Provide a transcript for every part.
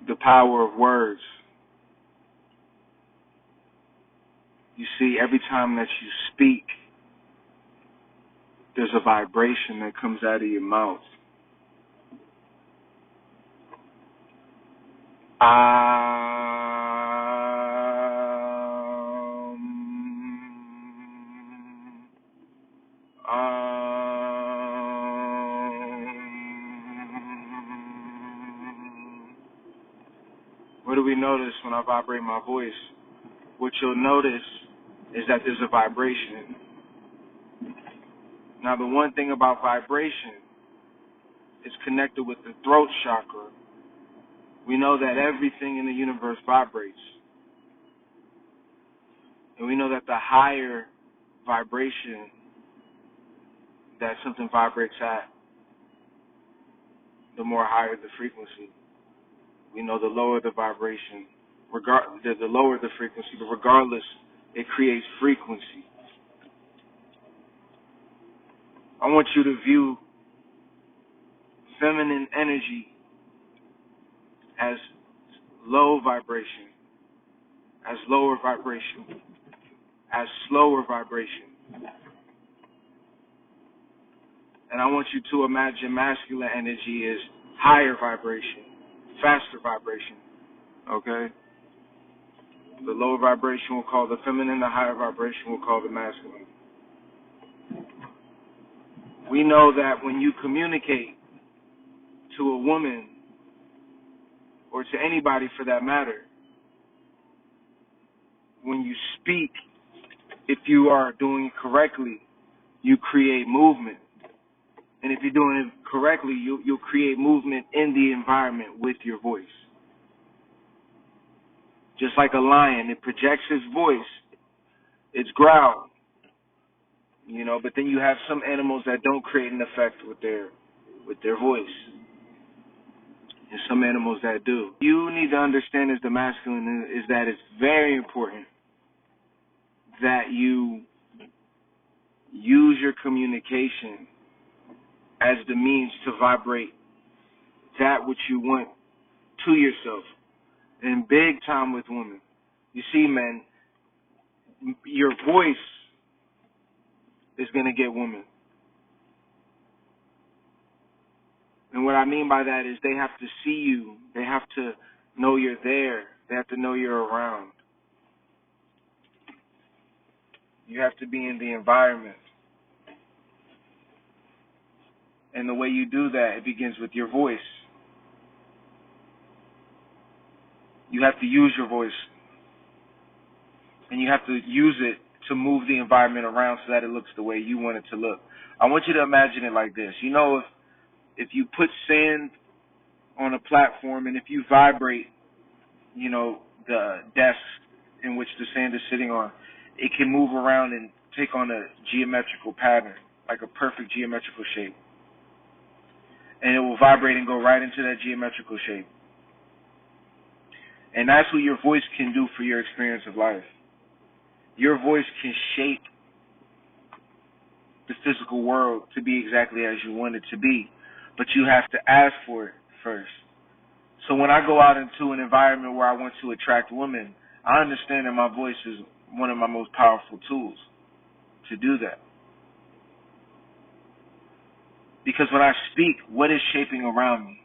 the power of words. You see, every time that you speak, there's a vibration that comes out of your mouth. What do we notice when I vibrate my voice? What you'll notice is that there's a vibration. Now, the one thing about vibration is connected with the throat chakra. We know that everything in the universe vibrates. And we know that the higher vibration that something vibrates at, the more higher the frequency. We know the lower the vibration, the lower the frequency, but regardless, it creates frequency. I want you to view feminine energy as low vibration, as lower vibration, as slower vibration. And I want you to imagine masculine energy as higher vibration, faster vibration, okay? The lower vibration we'll call the feminine, the higher vibration we'll call the masculine. We know that when you communicate to a woman, or to anybody for that matter, when you speak, if you are doing it correctly, you create movement. And if you're doing it correctly, you'll create movement in the environment with your voice. Just like a lion, it projects its voice, its growl, but then you have some animals that don't create an effect with their voice. And some animals that do. You need to understand as the masculine is that it's very important that you use your communication as the means to vibrate that which you want to yourself. And big time with women. You see, men, your voice is going to get women. And what I mean by that is they have to see you. They have to know you're there. They have to know you're around. You have to be in the environment. And the way you do that, it begins with your voice. You have to use your voice. And you have to use it to move the environment around so that it looks the way you want it to look. I want you to imagine it like this. If you put sand on a platform and if you vibrate, the desk in which the sand is sitting on, it can move around and take on a geometrical pattern, like a perfect geometrical shape. And it will vibrate and go right into that geometrical shape. And that's what your voice can do for your experience of life. Your voice can shape the physical world to be exactly as you want it to be, but you have to ask for it first. So when I go out into an environment where I want to attract women, I understand that my voice is one of my most powerful tools to do that. Because when I speak, what is shaping around me?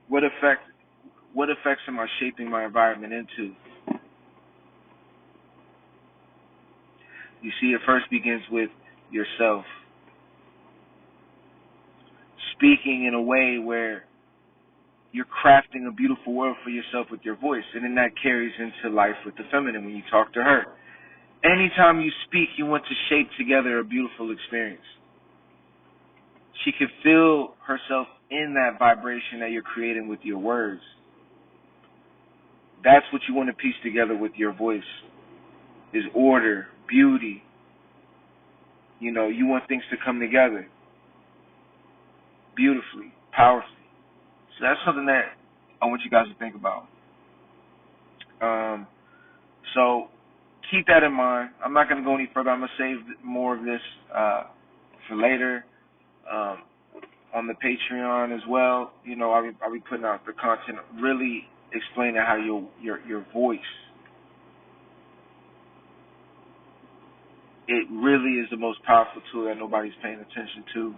What effects am I shaping my environment into? You see, it first begins with yourself. Speaking in a way where you're crafting a beautiful world for yourself with your voice. And then that carries into life with the feminine when you talk to her. Anytime you speak, you want to shape together a beautiful experience. She can feel herself in that vibration that you're creating with your words. That's what you want to piece together with your voice, is order, beauty. You want things to come together beautifully, powerfully. So that's something that I want you guys to think about. So keep that in mind. I'm not going to go any further. I'm going to save more of this for later. on the Patreon as well. You know, I'll be putting out the content, really explaining how your voice, it really is the most powerful tool that nobody's paying attention to.